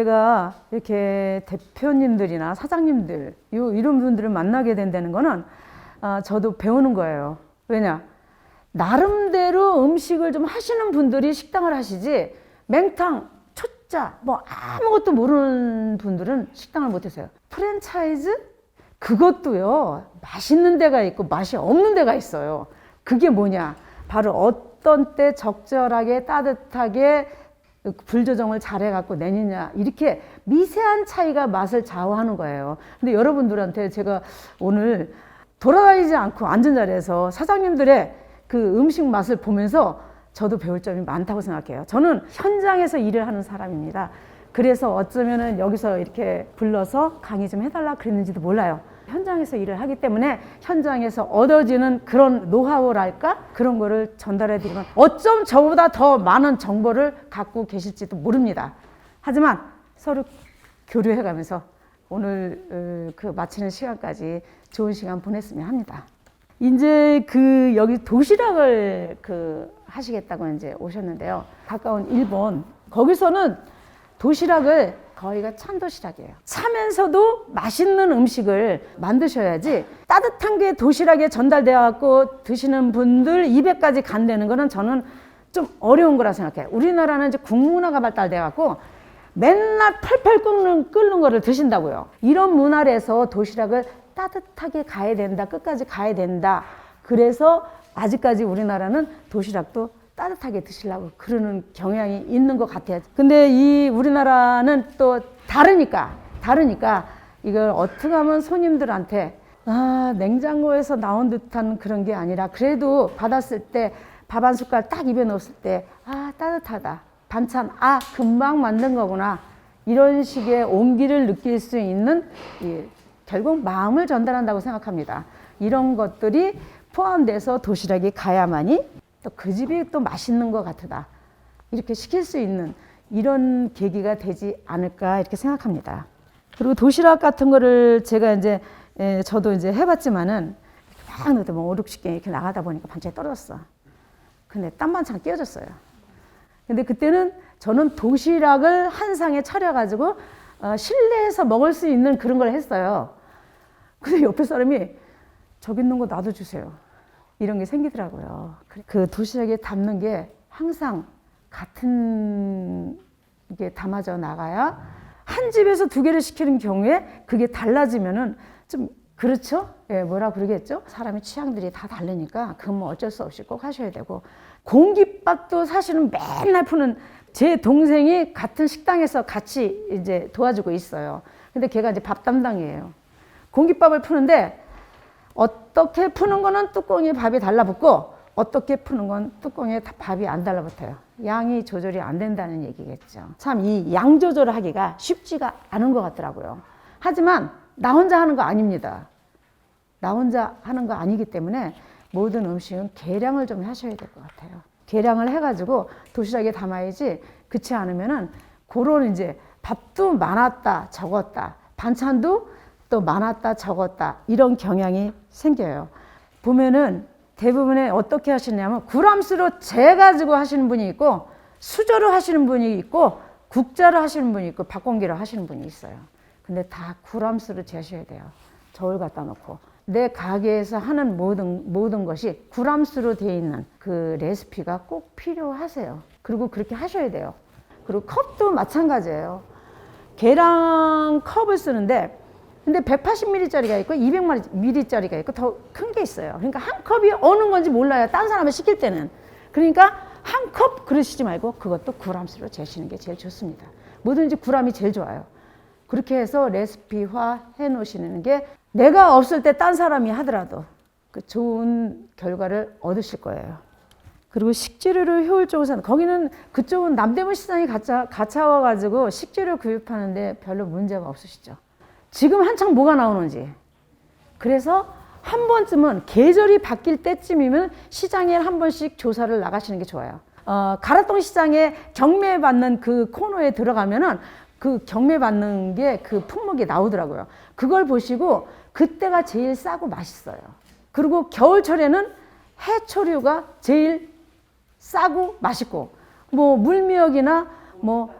제가 이렇게 대표님들이나 사장님들 이런 분들을 만나게 된다는 거는 저도 배우는 거예요. 왜냐? 나름대로 음식을 좀 하시는 분들이 식당을 하시지 맹탕, 초짜 뭐 아무것도 모르는 분들은 식당을 못 하세요. 프랜차이즈? 그것도요. 맛있는 데가 있고 맛이 없는 데가 있어요. 그게 뭐냐? 바로 어떤 때 적절하게 따뜻하게 불 조정을 잘해갖고 내느냐, 이렇게 미세한 차이가 맛을 좌우하는 거예요. 근데 여러분들한테 제가 오늘 돌아다니지 않고 앉은 자리에서 사장님들의 그 음식 맛을 보면서 저도 배울 점이 많다고 생각해요. 저는 현장에서 일을 하는 사람입니다. 그래서 어쩌면은 여기서 이렇게 불러서 강의 좀 해달라 그랬는지도 몰라요. 현장에서 일을 하기 때문에 현장에서 얻어지는 그런 노하우랄까? 그런 거를 전달해 드리면 어쩜 저보다 더 많은 정보를 갖고 계실지도 모릅니다. 하지만 서로 교류해 가면서 오늘 그 마치는 시간까지 좋은 시간 보냈으면 합니다. 이제 여기 도시락을 하시겠다고 이제 오셨는데요. 가까운 일본, 거기서는 도시락을 거의가 찬도시락이에요. 차면서도 맛있는 음식을 만드셔야지 따뜻한 게 도시락에 전달되어 갖고 드시는 분들 입에까지 간다는 거는 저는 좀 어려운 거라 생각해요. 우리나라는 이제 국문화가 발달되어 갖고 맨날 팔팔 끓는 거를 드신다고요. 이런 문화에서 도시락을 따뜻하게 가야 된다, 끝까지 가야 된다. 그래서 아직까지 우리나라는 도시락도 따뜻하게 드시려고 그러는 경향이 있는 것 같아요. 근데 이 우리나라는 또 다르니까 이걸 어떻게 하면 손님들한테 냉장고에서 나온 듯한 그런 게 아니라 그래도 받았을 때 밥 한 숟갈 딱 입에 넣었을 때 따뜻하다. 반찬 금방 만든 거구나. 이런 식의 온기를 느낄 수 있는 결국 마음을 전달한다고 생각합니다. 이런 것들이 포함돼서 도시락이 가야만이 또 그 집이 또 맛있는 것 같다. 이렇게 시킬 수 있는 이런 계기가 되지 않을까 이렇게 생각합니다. 그리고 도시락 같은 거를 제가 이제 저도 이제 해봤지만은 막 넣어도 뭐 5, 60개 이렇게 나가다 보니까 반찬이 떨어졌어. 근데 딴 반찬 끼워졌어요. 근데 그때는 저는 도시락을 한 상에 차려가지고 실내에서 먹을 수 있는 그런 걸 했어요. 근데 옆에 사람이 저기 있는 거 나도 주세요. 이런 게 생기더라고요. 그 도시락에 담는 게 항상 같은 게 담아져 나가야 한 집에서 2개를 시키는 경우에 그게 달라지면은 좀 그렇죠? 뭐라 그러겠죠? 사람의 취향들이 다 다르니까 그건 뭐 어쩔 수 없이 꼭 하셔야 되고 공깃밥도 사실은 맨날 푸는 제 동생이 같은 식당에서 같이 이제 도와주고 있어요. 근데 걔가 이제 밥 담당이에요. 공깃밥을 푸는데 어떻게 푸는 거는 뚜껑에 밥이 달라붙고 어떻게 푸는 건 뚜껑에 밥이 안 달라붙어요. 양이 조절이 안 된다는 얘기겠죠. 참 이 양 조절을 하기가 쉽지가 않은 것 같더라고요. 하지만 나 혼자 하는 거 아닙니다. 나 혼자 하는 거 아니기 때문에 모든 음식은 계량을 좀 하셔야 될 것 같아요. 계량을 해가지고 도시락에 담아야지 그렇지 않으면은 그런 이제 밥도 많았다 적었다 반찬도 또 많았다 적었다 이런 경향이 생겨요. 보면은 대부분의 어떻게 하시냐면 구람수로 재가지고 하시는 분이 있고 수저로 하시는 분이 있고 국자로 하시는 분이 있고 밥공기로 하시는 분이 있어요. 근데 다 구람수로 재셔야 돼요. 저울 갖다 놓고 내 가게에서 하는 모든 것이 구람수로 되어 있는 그 레시피가 꼭 필요하세요. 그리고 그렇게 하셔야 돼요. 그리고 컵도 마찬가지예요. 계량 컵을 쓰는데 근데 180ml짜리가 있고 200ml짜리가 있고 더 큰 게 있어요. 그러니까 한 컵이 어느 건지 몰라요. 딴 사람을 시킬 때는. 그러니까 한 컵 그러시지 말고 그것도 구람수로 재시는 게 제일 좋습니다. 뭐든지 구람이 제일 좋아요. 그렇게 해서 레시피화 해 놓으시는 게 내가 없을 때 딴 사람이 하더라도 그 좋은 결과를 얻으실 거예요. 그리고 식재료를 효율적으로 사는 거기는 그쪽은 남대문 시장이 가차와가지고 식재료 구입하는데 별로 문제가 없으시죠. 지금 한창 뭐가 나오는지. 그래서 한 번쯤은 계절이 바뀔 때쯤이면 시장에 한 번씩 조사를 나가시는 게 좋아요. 가락동 시장에 경매받는 그 코너에 들어가면은 그 경매받는 게 그 품목이 나오더라고요. 그걸 보시고 그때가 제일 싸고 맛있어요. 그리고 겨울철에는 해초류가 제일 싸고 맛있고 뭐 물미역이나 뭐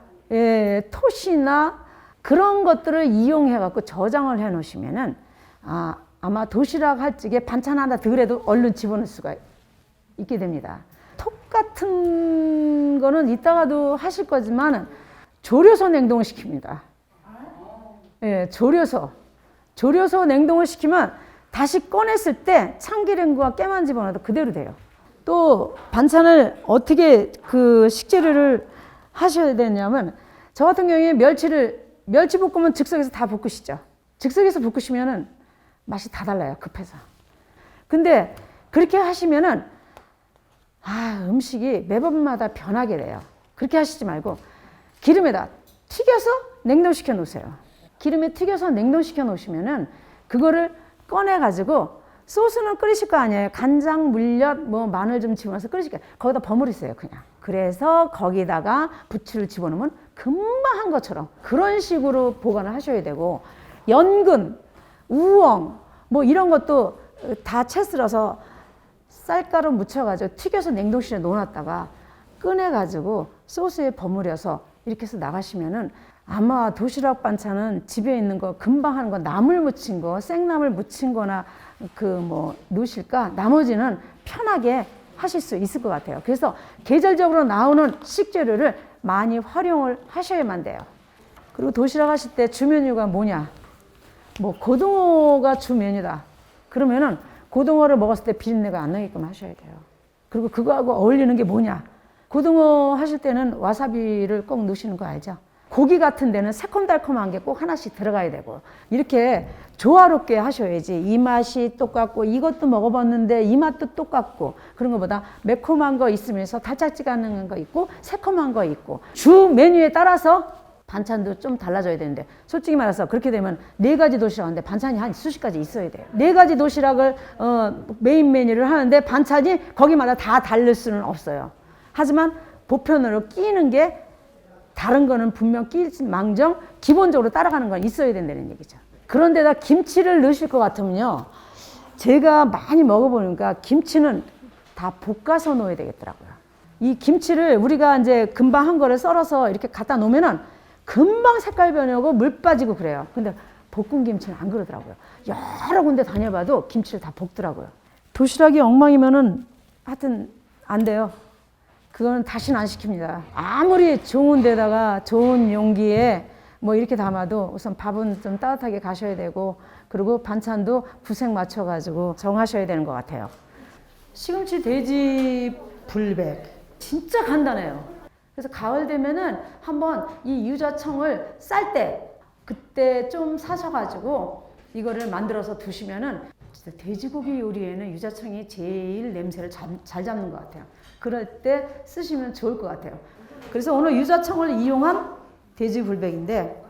토시나 그런 것들을 이용해 갖고 저장을 해 놓으시면은 아마 도시락 할 적에 반찬 하나 덜해도 얼른 집어넣을 수가 있게 됩니다. 톡 같은 거는 이따가도 하실 거지만 졸여서 냉동을 시킵니다. 예, 졸여서 냉동을 시키면 다시 꺼냈을 때 참기름과 깨만 집어넣어도 그대로 돼요. 또 반찬을 어떻게 그 식재료를 하셔야 되냐면 저 같은 경우에 멸치 볶으면 즉석에서 다 볶으시죠. 즉석에서 볶으시면은 맛이 다 달라요. 급해서. 근데 그렇게 하시면은 음식이 매번마다 변하게 돼요. 그렇게 하시지 말고 기름에다 튀겨서 냉동시켜 놓으세요. 기름에 튀겨서 냉동시켜 놓으시면은 그거를 꺼내 가지고 소스는 끓이실 거 아니에요. 간장, 물엿, 마늘 좀 집어넣어서 끓이실 거예요. 거기다 버무리세요, 그냥. 그래서 거기다가 부추를 집어넣으면 금방 한 것처럼 그런 식으로 보관을 하셔야 되고, 연근, 우엉 이런 것도 다 채 썰어서 쌀가루 묻혀가지고 튀겨서 냉동실에 넣어놨다가 꺼내가지고 소스에 버무려서 이렇게 해서 나가시면은 아마 도시락 반찬은 집에 있는 거 금방 하는 거, 나물 무친 거, 생나물 무친 거나 넣으실까 나머지는 편하게 하실 수 있을 것 같아요. 그래서 계절적으로 나오는 식재료를 많이 활용을 하셔야만 돼요. 그리고 도시락 하실 때 주 메뉴가 뭐냐? 고등어가 주 메뉴다. 그러면은 고등어를 먹었을 때 비린내가 안 나게끔 하셔야 돼요. 그리고 그거하고 어울리는 게 뭐냐? 고등어 하실 때는 와사비를 꼭 넣으시는 거 알죠? 고기 같은 데는 새콤달콤한 게 꼭 하나씩 들어가야 되고, 이렇게 조화롭게 하셔야지 이 맛이 똑같고 이것도 먹어봤는데 이 맛도 똑같고, 그런 것보다 매콤한 거 있으면서 달짝지근한 거 있고 새콤한 거 있고, 주 메뉴에 따라서 반찬도 좀 달라져야 되는데, 솔직히 말해서 그렇게 되면 4가지 도시락인데 반찬이 한 수십 가지 있어야 돼요. 4가지 도시락을 메인 메뉴를 하는데 반찬이 거기마다 다 다를 수는 없어요. 하지만 보편으로 끼는 게 다른 거는 분명 끼일망정 기본적으로 따라가는 건 있어야 된다는 얘기죠. 그런데다 김치를 넣으실 것 같으면요, 제가 많이 먹어보니까 김치는 다 볶아서 넣어야 되겠더라고요. 이 김치를 우리가 이제 금방 한 거를 썰어서 이렇게 갖다 놓으면은 금방 색깔 변하고 물 빠지고 그래요. 근데 볶은 김치는 안 그러더라고요. 여러 군데 다녀봐도 김치를 다 볶더라고요. 도시락이 엉망이면은 하여튼 안 돼요. 그거는 다시는 안 시킵니다. 아무리 좋은 데다가 좋은 용기에 이렇게 담아도 우선 밥은 좀 따뜻하게 가셔야 되고, 그리고 반찬도 구색 맞춰가지고 정하셔야 되는 것 같아요. 시금치 돼지 불백 진짜 간단해요. 그래서 가을 되면은 한번 이 유자청을 쌀 때 그때 좀 사셔가지고 이거를 만들어서 두시면은 진짜 돼지고기 요리에는 유자청이 제일 냄새를 잘 잡는 것 같아요. 그럴 때 쓰시면 좋을 것 같아요. 그래서 오늘 유자청을 이용한 돼지 불백인데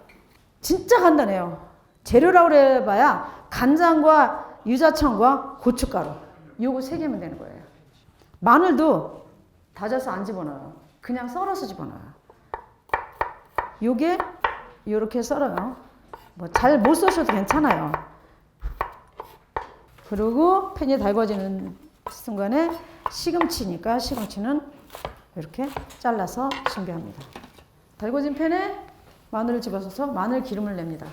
진짜 간단해요. 재료라고 해봐야 간장과 유자청과 고춧가루, 요거 3개면 되는 거예요. 마늘도 다져서 안 집어넣어요. 그냥 썰어서 집어넣어요. 요게 요렇게 썰어요. 잘 못 써셔도 괜찮아요. 그리고 팬이 달궈지는 순간에 시금치니까 시금치는 이렇게 잘라서 준비합니다. 달궈진 팬에 마늘을 집어서서 마늘 기름을 냅니다.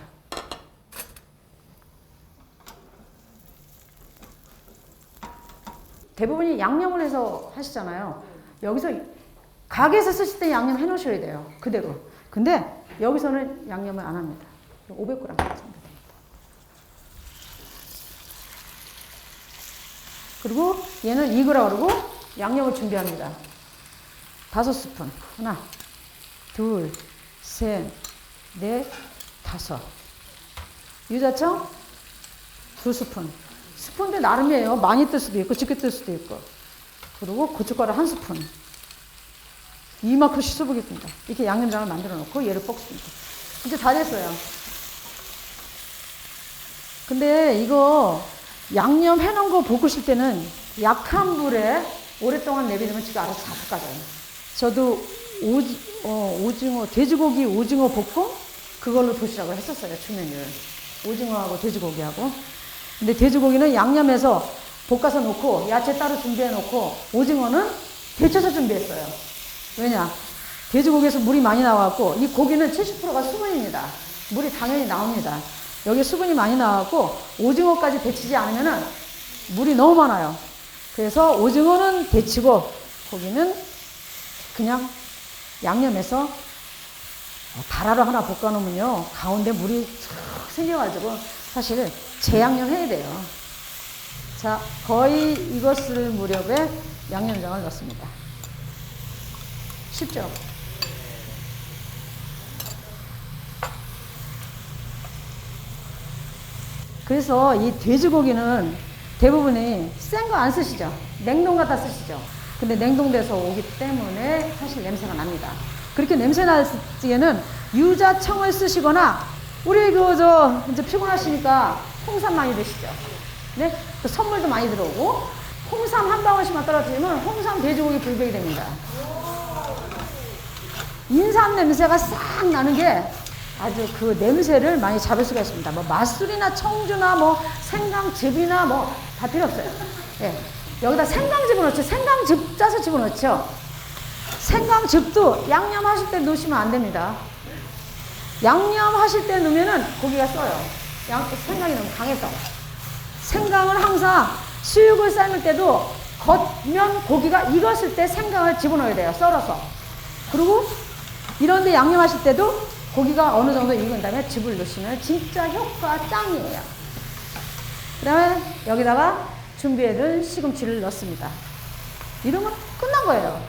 대부분이 양념을 해서 하시잖아요. 여기서 가게에서 쓰실 때 양념 해놓으셔야 돼요. 그대로. 근데 여기서는 양념을 안 합니다. 500g 정도 됩니다. 그리고 얘는 익으라 그러고 양념을 준비합니다. 5스푼. 하나, 둘, 셋, 넷, 5. 유자청 2스푼. 스푼도 나름이에요. 많이 뜰 수도 있고 적게 뜰 수도 있고. 그리고 고춧가루 1스푼. 이만큼 씻어보겠습니다. 이렇게 양념장을 만들어 놓고 얘를 볶습니다. 이제 다 됐어요. 근데 이거 양념 해놓은 거 볶으실 때는 약한 불에 오랫동안 내비두면 지가 알아서 다 볶아져요. 저도 오징어, 돼지고기 오징어 볶음 그걸로 도시락을 했었어요. 주메뉴를. 오징어하고 돼지고기하고. 근데 돼지고기는 양념해서 볶아서 놓고 야채 따로 준비해 놓고 오징어는 데쳐서 준비했어요. 왜냐? 돼지고기에서 물이 많이 나와갖고 이 고기는 70%가 수분입니다. 물이 당연히 나옵니다. 여기 수분이 많이 나와갖고 오징어까지 데치지 않으면은 물이 너무 많아요. 그래서 오징어는 데치고 고기는 그냥 양념해서 다라로 하나 볶아놓으면요 가운데 물이 쫙 생겨가지고 사실 재양념 해야 돼요. 자, 거의 익었을 무렵에 양념장을 넣습니다. 쉽죠? 그래서 이 돼지고기는 대부분이 센 거 안 쓰시죠? 냉동 갖다 쓰시죠? 근데 냉동돼서 오기 때문에 사실 냄새가 납니다. 그렇게 냄새 날 적에는 유자청을 쓰시거나 우리 이제 피곤하시니까 홍삼 많이 드시죠? 네? 그 선물도 많이 들어오고 홍삼 한 방울씩만 떨어뜨리면 홍삼 돼지고기 불백이 됩니다. 인삼 냄새가 싹 나는 게 아주 그 냄새를 많이 잡을 수가 있습니다. 뭐 맛술이나 청주나 뭐 생강즙이나 뭐 다 필요 없어요. 예. 여기다 생강즙을 넣죠. 생강즙 짜서 집어넣죠. 생강즙도 양념하실 때 넣으시면 안 됩니다. 양념하실 때 넣으면은 고기가 써요. 생강이 너무 강해서. 생강은 항상 수육을 삶을 때도 겉면 고기가 익었을 때 생강을 집어넣어야 돼요. 썰어서. 그리고 이런데 양념하실 때도 고기가 어느 정도 익은 다음에 즙을 넣으시면 진짜 효과 짱이에요. 그 다음에 여기다가 준비해둔 시금치를 넣습니다. 이러면 끝난 거예요.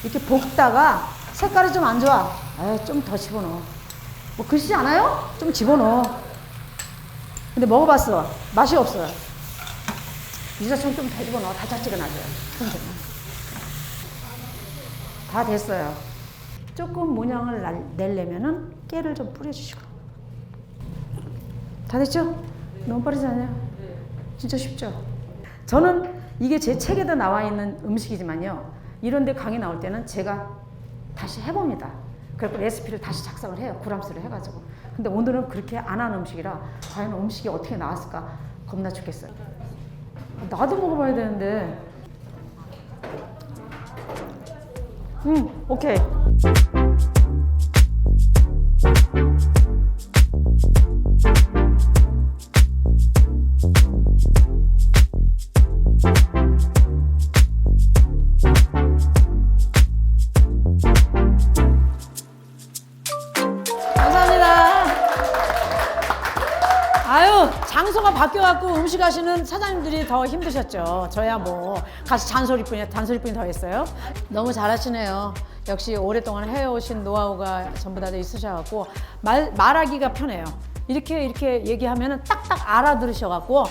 이렇게 볶다가 색깔이 좀 안 좋아. 좀 더 집어넣어. 뭐 그러시지 않아요? 좀 집어넣어. 근데 먹어봤어. 맛이 없어요. 유자청 좀 더 집어넣어. 달짝지근하게. 다 됐어요. 조금 모양을 내려면은 깨를 좀 뿌려주시고. 다 됐죠? 너무 빠르지 않아요? 진짜 쉽죠? 저는 이게 제 책에도 나와 있는 음식이지만요. 이런데 강의 나올 때는 제가 다시 해봅니다. 그리고 레시피를 다시 작성을 해요. 구람수를 해가지고. 근데 오늘은 그렇게 안 하는 음식이라 과연 음식이 어떻게 나왔을까 겁나 죽겠어요. 나도 먹어봐야 되는데. 오케이. 장소가 바뀌어갖고 음식 하시는 사장님들이 더 힘드셨죠. 저야 뭐 같이 잔소리뿐이 더 했어요. 너무 잘하시네요. 역시 오랫동안 해오신 노하우가 전부 다 있으셔갖고 말하기가 편해요. 이렇게 얘기하면은 딱딱 알아들으셔갖고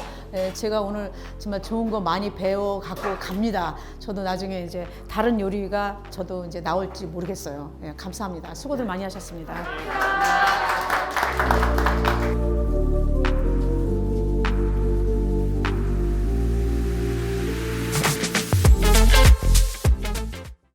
제가 오늘 정말 좋은 거 많이 배워 갖고 갑니다. 저도 나중에 이제 다른 요리가 저도 이제 나올지 모르겠어요. 감사합니다. 수고들 많이 하셨습니다.